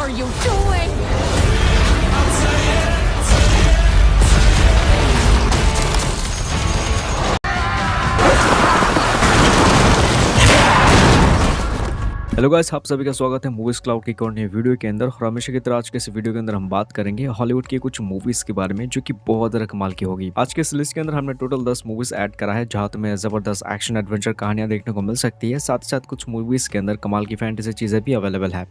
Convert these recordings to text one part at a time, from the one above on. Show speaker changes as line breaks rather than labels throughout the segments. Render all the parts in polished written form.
are you doing?
Hello guys, आप सभी का स्वागत है मूवीज क्लाउड की एक और नई वीडियो के अंदर। और हमेशा की तरह आज के इस वीडियो के अंदर हम बात करेंगे हॉलीवुड की कुछ मूवीज के बारे में जो कि बहुत ज्यादा कमाल की होगी। आज के इस लिस्ट के अंदर हमने टोटल 10 मूवीज ऐड करा है जहां तुम्हें जबरदस्त एक्शन एडवेंचर कहानियां देखने को मिल सकती है। साथ ही साथ कुछ मूवीज के अंदर कमाल की फैंटेसी चीजें भी अवेलेबल है।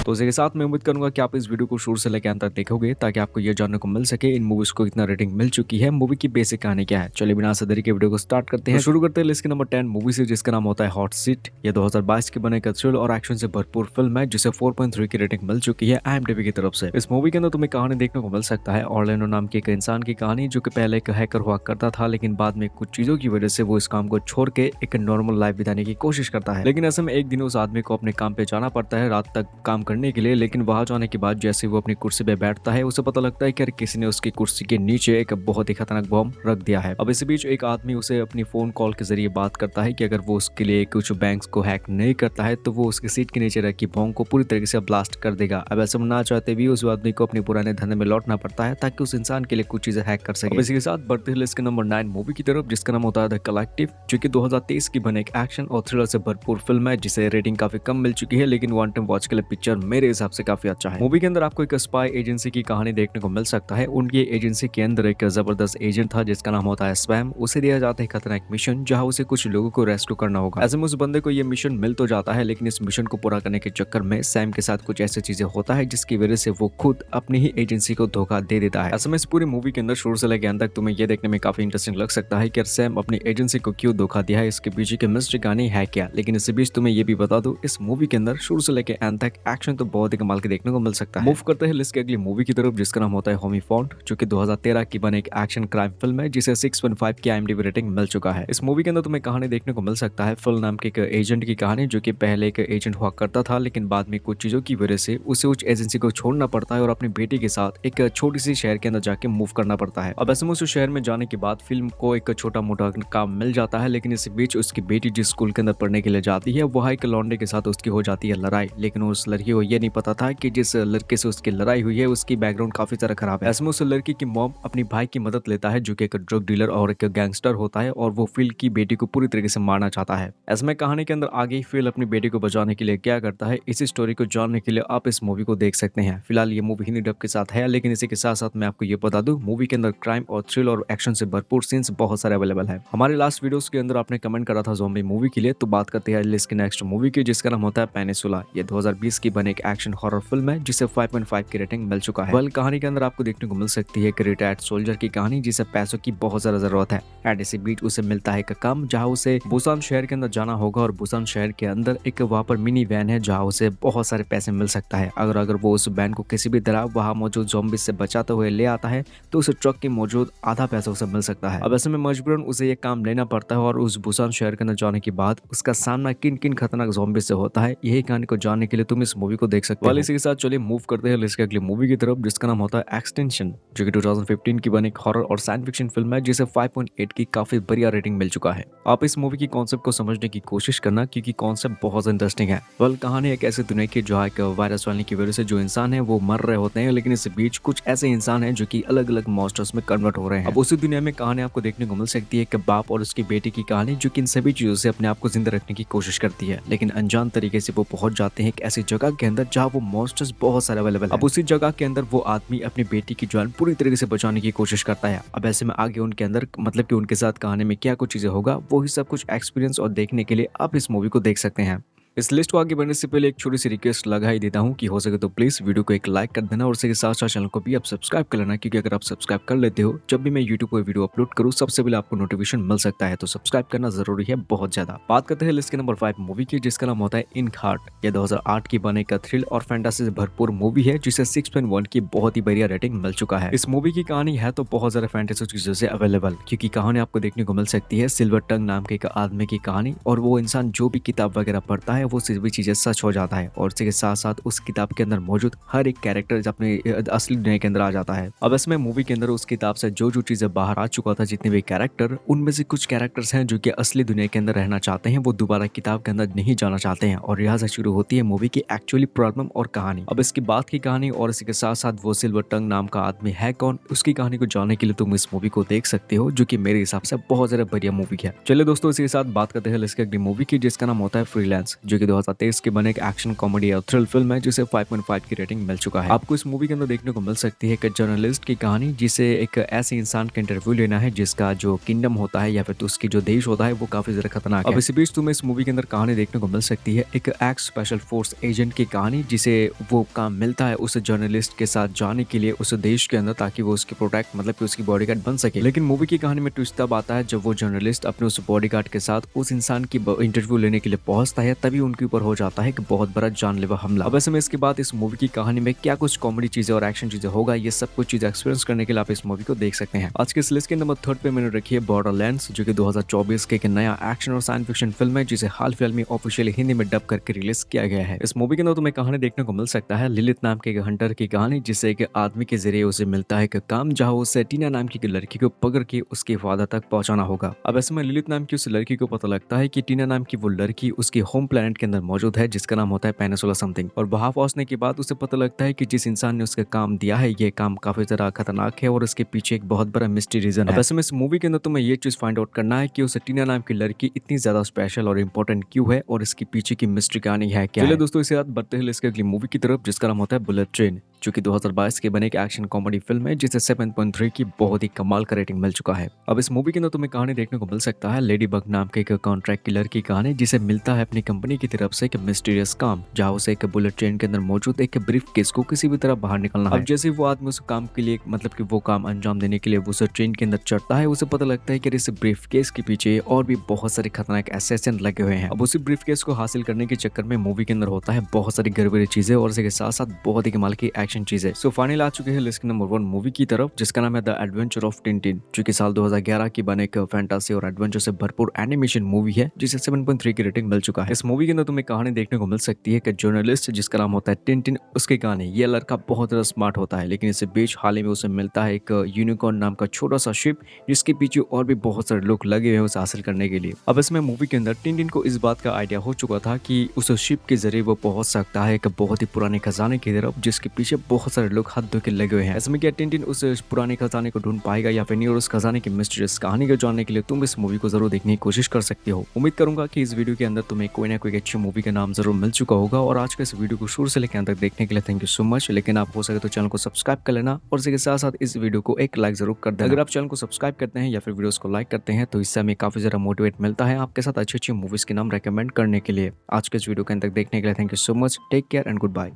तो इसी के साथ मैं उम्मीद करूंगा कि आप इस वीडियो को शुरू से लेकर अंत तक देखोगे ताकि आपको ये जानने को मिल सके इन मूवीज को इतना रेटिंग मिल चुकी है, मूवी की बेसिक कहानी क्या है। चलिए बिना देरी के वीडियो को स्टार्ट करते हैं। शुरू करते हैं लिस्ट के नंबर 10 मूवी से जिसका नाम होता है हॉट सीट। ये 2022 की बने थ्रिल और एक्शन से भरपूर फिल्म है जिसे 4.3 की रेटिंग मिल चुकी है IMDb की तरफ से। इस मूवी के अंदर तुम्हें कहानी देखने को मिल सकता है ऑर्लैंडो नाम के एक इंसान की कहानी जो कि पहले एक हैकर हुआ करता था, लेकिन बाद में कुछ चीजों की वजह से वो इस काम को छोड़ के एक नॉर्मल लाइफ बिताने की कोशिश करता है। लेकिन ऐसे में एक दिन उस आदमी को अपने काम पे जाना पड़ता है रात तक काम करने के लिए। लेकिन वहां जाने के बाद जैसे वो अपनी कुर्सी पे बैठता है उसे पता लगता है कि किसी ने उसकी कुर्सी के नीचे एक बहुत ही खतरनाक बॉम्ब रख दिया है। अब इसी बीच एक आदमी उसे अपनी फोन कॉल के जरिए बात करता है कि अगर वो उसके लिए कुछ बैंक्स को हैक नहीं करता है तो वो उसकी सीट के नीचे रखी बॉम्ब को पूरी तरीके से ब्लास्ट कर देगा। अब ऐसा ना चाहते भी उस आदमी को अपने पुराने धंधे में लौटना पड़ता है ताकि उस इंसान के लिए कुछ चीजें हैक कर सके। इसी के साथ बढ़ते हैं लिस्ट के नंबर 9 मूवी की तरफ जिसका नाम होता है द कलेक्टिव, जो कि 2023 की बने एक एक्शन और थ्रिलर से भरपूर फिल्म है जिसे रेटिंग काफी कम मिल चुकी है, लेकिन वन टाइम वॉच के लिए पिक्चर मेरे हिसाब से काफी अच्छा है। मूवी के अंदर आपको एक स्पाई एजेंसी की कहानी देखने को मिल सकता है। उनकी एजेंसी के अंदर एक जबरदस्त एजेंट था जिसका नाम होता है स्पैम। उसे दिया जाता है खतरनाक मिशन जहां उसे कुछ लोगों को रेस्क्यू करना होगा। ऐसे में उस बंदे को ये मिशन मिल तो जाता है, लेकिन इस मिशन को पूरा करने के चक्कर में सैम के साथ कुछ ऐसी चीजें होता है जिसकी वजह से वो खुद अपनी ही एजेंसी को धोखा दे देता है। ऐसे में इस पूरी मूवी के अंदर शुरू से लेकर अंत तक तुम्हें ये देखने में काफी इंटरेस्टिंग लग सकता है कि सैम अपनी एजेंसी को क्यों धोखा दिया है, इसके पीछे की मिस्ट्री कहानी है क्या। लेकिन इसी बीच तुम्हें ये भी बता दो इस मूवी के अंदर शुरू से लेकर अंत तक एक्शन तो बहुत ही कमाल के देखने को मिल सकता है। मूव करते हैं लिस्ट के अगली मूवी की तरफ जिसका नाम होता है होमी फॉन्ट, जो कि 2013 की बने एक एक्शन क्राइम फिल्म है जिसे 6.5 की IMDb रेटिंग मिल चुका है। इस मूवी के अंदर तुम्हें कहानी देखने को मिल सकता है फिल नाम के एक एजेंट की कहानी जो कि पहले एक एजेंट हुआ करता था, लेकिन बाद में कुछ चीजों की वजह से उसे उस एजेंसी को छोड़ना पड़ता है और अपनी बेटी के साथ एक छोटी सी शहर के अंदर जाके मूव करना पड़ता है। अब ऐसे में उस शहर में जाने के बाद फिल्म को एक छोटा मोटा काम मिल जाता है, लेकिन इस बीच उसकी बेटी जिस स्कूल के अंदर पढ़ने के लिए जाती है वहाँ एक लौंडे के साथ उसकी हो जाती है लड़ाई। लेकिन उस लड़की को ये नहीं पता था कि जिस लड़के से उसकी लड़ाई हुई है उसकी बैकग्राउंड काफी तरह खराब है। ऐसे में उस लड़की की मॉम अपनी भाई की मदद लेता है जो कि एक ड्रग डीलर और एक गैंगस्टर होता है और वो फिल की बेटी को पूरी तरीके से मारना चाहता है। ऐसे में कहानी के अंदर आगे ही फिल अपनी बेटी को बचाने के लिए क्या करता है, इसी स्टोरी को जानने के लिए आप इस मूवी को देख सकते हैं। फिलहाल ये मूवी हिंदी डब के साथ है, लेकिन इसी के साथ साथ मैं आपको ये बता दूं मूवी के अंदर क्राइम और थ्रिल और एक्शन से भरपूर सीन्स बहुत सारे अवेलेबल है। हमारे लास्ट वीडियोस के अंदर आपने कमेंट करा था ज़ॉम्बी मूवी के लिए, तो बात करते हैं लिस्ट की नेक्स्ट मूवी की जिसका नाम होता है पेनिसुला। ये 2020 की बने एक एक्शन हॉरर फिल्म है जिसे 5.5 की रेटिंग मिल चुका है। कहानी के अंदर आपको देखने को मिल सकती है एक रिटायर्ड सोल्जर की कहानी जिसे पैसों की बहुत ज्यादा जरूरत है। एंड इसी बीच उसे मिलता है एक काम जहां उसे बुसान शहर के अंदर जाना होगा और बुसान शहर के अंदर एक वहां पर मिनी वैन है जहां उसे बहुत सारे पैसे मिल सकता है। अगर वो उस वैन को किसी भी तरह वहां मौजूद ज़ॉम्बी से बचाते हुए ले आता है तो उस ट्रक की मौजूद आधा पैसा उसे मिल सकता है। अब ऐसे में मजबूरन उसे ये काम लेना पड़ता है और उस बुसान शहर के अंदर जाने के बाद उसका सामना किन किन खतरनाक ज़ॉम्बी से होता है, यही कहानी को जानने के लिए तुम इस मूवी को देख सकते हो। इसी के साथ चलिए मूव करते हैं लिस्ट की अगली मूवी की तरफ जिसका नाम होता है एक्सटेंशन, जो कि 2015 की बनी एक हॉरर और साइंस फिक्शन फिल्म है जिसे 5.8 की काफी बढ़िया रेटिंग मिल चुका है। आप इस मूवी की कॉन्सेप्ट को समझने की कोशिश करना क्योंकि कॉन्सेप्ट बहुत इंटरेस्टिंग है। कहानी एक ऐसी दुनिया की जहाँ एक वायरस फैलने की वजह से जो इंसान है वो मर रहे होते हैं, लेकिन इस बीच कुछ ऐसे इंसान हैं जो कि अलग अलग मॉन्स्टर्स में कन्वर्ट हो रहे हैं। अब उसी दुनिया में कहानी आपको देखने को मिल सकती है कि बाप और उसकी बेटी की कहानी जो कि इन सभी चीजों से अपने आप को जिंदा रखने की कोशिश करती है, लेकिन अनजान तरीके से वो पहुंच जाते हैं एक ऐसी जगह के अंदर जहाँ वो मॉन्स्टर्स बहुत सारे अवेलेबल है। अब उसी जगह के अंदर वो आदमी अपनी बेटी की जान पूरी तरीके से बचाने की कोशिश करता है। अब ऐसे में आगे उनके अंदर मतलब कि उनके साथ कहानी में क्या कुछ चीजें होगा वो ही सब कुछ एक्सपीरियंस और देखने के लिए आप इस मूवी को देख सकते हैं। इस लिस्ट को आगे बढ़ने से पहले एक छोटी सी रिक्वेस्ट लगा ही देता हूं कि हो सके तो प्लीज वीडियो को एक लाइक कर देना और उसके साथ साथ चैनल को भी आप सब्सक्राइब कर लेना, क्योंकि अगर आप सब्सक्राइब कर लेते हो जब भी मैं यूट्यूब पर वीडियो अपलोड करूं सबसे पहले आपको नोटिफिकेशन मिल सकता है, तो सब्सक्राइब करना जरूरी है बहुत ज्यादा। बात करते हैं लिस्ट के नंबर 5 मूवी की जिसका नाम होता है इंक हार्ट। यह 2008 की बने का थ्रिल और फैंटेसी से भरपूर मूवी है जिसे 6.1 की बहुत ही बढ़िया रेटिंग मिल चुका है। इस मूवी की कहानी है तो बहुत ज्यादा फैंटेसी चीजों से अवेलेबल, क्योंकि कहानी आपको देखने को मिल सकती है सिल्वर टंग नाम के एक आदमी की कहानी, और वो इंसान जो भी किताब वगैरह पढ़ता है है वो सभी चीजें सच हो जाता है और इसी के साथ साथ उस किताब के अंदर मौजूद हर एक कैरेक्टर अपने असली दुनिया के अंदर आ जाता है। अब इसमें मूवी के अंदर उस किताब से जो चीजें बाहर आ चुका था, जितने भी कैरेक्टर, उनमें से कुछ कैरेक्टर्स हैं जो कि असली दुनिया के अंदर रहना चाहते हैं, वो दोबारा किताब के अंदर नहीं जाना चाहते हैं और यहाँ से शुरू होती है मूवी की एक्चुअली प्रॉब्लम और कहानी। अब इसके बाद की कहानी और इसी के साथ साथ वो सिल्वर टंग नाम का आदमी है कौन, उसकी कहानी को जानने के लिए तुम इस मूवी को देख सकते हो, जो कि मेरे हिसाब से बहुत ज्यादा बढ़िया मूवी है। चलिए दोस्तों, इसी के साथ बात करते हैं इसकी अगली मूवी की, जिसका नाम होता है फ्रीलांस, जो कि 2023 के बने एक एक्शन कॉमेडी और थ्रिल फिल्म है, जिसे 5.5 की रेटिंग मिल चुका है। आपको इस मूवी के अंदर देखने को मिल सकती है एक जर्नलिस्ट की कहानी, जिसे एक ऐसे इंसान का इंटरव्यू लेना है जिसका जो किंगडम होता है या फिर तो उसकी जो देश होता है वो काफी ज्यादा खतरनाक है। अब इसी बीच तुम्हें इस मूवी के अंदर कहानी देखने को मिल सकती है एक एक्स स्पेशल फोर्स एजेंट की कहानी, जिसे वो काम मिलता है उस जर्नलिस्ट के साथ जाने के लिए उस देश के अंदर, ताकि वो उसकी प्रोटेक्ट मतलब कि उसकी बॉडीगार्ड बन सके। लेकिन मूवी की कहानी में ट्विस्ट तब आता है जब वो जर्नलिस्ट अपने उस बॉडीगार्ड के साथ उस इंसान की इंटरव्यू लेने के लिए पहुंचता है, तभी उनके ऊपर हो जाता है एक बहुत बड़ा जानलेवा हमला। अब ऐसे में इसके बाद इस मूवी की कहानी में क्या कुछ कॉमेडी चीजें और एक्शन चीजें होगा, ये सब कुछ चीजें एक्सपीरियंस करने के लिए आप इस मूवी को देख सकते हैं। आज के इस लिस्ट के नंबर 3 पे मैंने रखी है बॉर्डरलैंड्स, जो कि 2024 के एक नया एक्शन और साइंस फिक्शन फिल्म है, जिसे हाल फिलहाल में ऑफिशियली हिंदी में डब करके रिलीज किया गया है। इस मूवी के अंदर तुम्हें कहानी देखने को मिल सकता है लिलित नाम के एक हंटर की कहानी, जिसे एक आदमी के जरिए उसे मिलता है एक काम, जहां उसे टीना नाम की लड़की को पकड़ के उसके फादर तक पहुंचाना होगा। अब ऐसे में लिलित नाम की उस लड़की को पता लगता है कि टीना नाम की वो लड़की उसके होम प्लेनेट के अंदर मौजूद है, जिसका नाम होता है पेनिसुला समथिंग। और वहां पहुंचने के बाद उसे पता लगता है कि जिस इंसान ने उसका काम दिया है, ये काम काफी ज्यादा खतरनाक है और इसके पीछे एक बहुत बड़ा मिस्ट्री रीजन है। ऐसे में इस मूवी के अंदर तुम्हें ये चीज फाइंड आउट करना है कि उस टीना नाम की लड़की इतनी ज्यादा स्पेशल और इंपॉर्टेंट क्यों है और इसके पीछे की मिस्ट्री कहानी है क्या। चलिए दोस्तों, इसके साथ बढ़ते हैं इसके अगली मूवी की तरफ, जिसका नाम होता है बुलेट ट्रेन, जो कि 2022 के बने एक एक्शन कॉमेडी फिल्म है, जिसे 7.3 की बहुत ही कमाल का रेटिंग मिल चुका है। अब इस मूवी के अंदर तुम्हें कहानी देखने को मिल सकता है लेडी बग नाम के एक कॉन्ट्रैक्ट किलर की कहानी, जिसे मिलता है अपनी कंपनी की तरफ से एक मिस्टीरियस काम, जहां उसे एक बुलेट ट्रेन के अंदर मौजूद एक ब्रीफ केस को किसी भी तरह बाहर निकलना है। अब जैसे वो आदमी उस काम के लिए मतलब कि वो काम अंजाम देने के लिए वो उस ट्रेन के अंदर चढ़ता है, उसे पता लगता है कि इस ब्रीफ केस के पीछे और भी बहुत सारे खतरनाक असैसिन लगे हुए हैं। अब उसी ब्रीफ केस को हासिल करने के चक्कर में मूवी के अंदर होता है बहुत सारी गड़बड़ी चीजें और इसके साथ साथ बहुत ही कमाल की एक्शन चीजें। सो फाइनल आ चुके हैं लिस्ट नंबर 1 मूवी की तरफ, जिसका नाम है द एडवेंचर ऑफ टिंटिन, जो कि साल 2011 की बने एक फैंटासी और एडवेंचर से भरपूर एनिमेशन मूवी है, जिसे 7.3 की रेटिंग मिल चुका है। इस मूवी के अंदर तुम्हें कहानी देखने को मिल सकती है कि जर्नलिस्ट जिसका नाम होता है टिंटिन, उसकी कहानी, ये लड़का बहुत ज्यादा स्मार्ट होता है, लेकिन इससे बीच हाल ही में उसे मिलता है एक यूनिकॉर्न नाम का छोटा सा शिप, जिसके पीछे और भी बहुत सारे लोग लगे हुए हैं उसे हासिल करने के लिए। अब इसमें मूवी के अंदर टिंटिन को इस बात का आइडिया हो चुका था कि उस शिप के जरिए वो पहुंच सकता है एक बहुत ही पुराने खजाने की तरफ, जिसके पीछे बहुत सारे लोग हाथ धो के लगे हुए हैं। इसमें क्या टिंटिन उस पुराने खजाने को ढूंढ पाएगा या फिर नहीं, और उस खजाने की मिस्टीरियस कहानी को जानने के लिए तुम इस मूवी को जरूर देखने की कोशिश कर सकते हो। उम्मीद करूंगा कि इस वीडियो के अंदर तुम्हें कोई ना कोई अच्छी मूवी का नाम जरूर मिल चुका होगा। और आज के इस वीडियो को शुरू से लेकर अंत तक देखने के लिए थैंक यू सो मच। लेकिन आप हो सके तो चैनल को सब्सक्राइब कर लेना और इसके साथ साथ इस वीडियो को एक लाइक जरूर कर देना। अगर आप चैनल को सब्सक्राइब करते हैं या फिर वीडियोस को लाइक करते हैं, तो इससे हमें काफी ज्यादा मोटिवेट मिलता है आपके साथ अच्छी अच्छी मूवीज के नाम रेकमेंड करने के लिए। आज के इस वीडियो के अंत तक देखने के लिए thank you so much. Take care and good bye.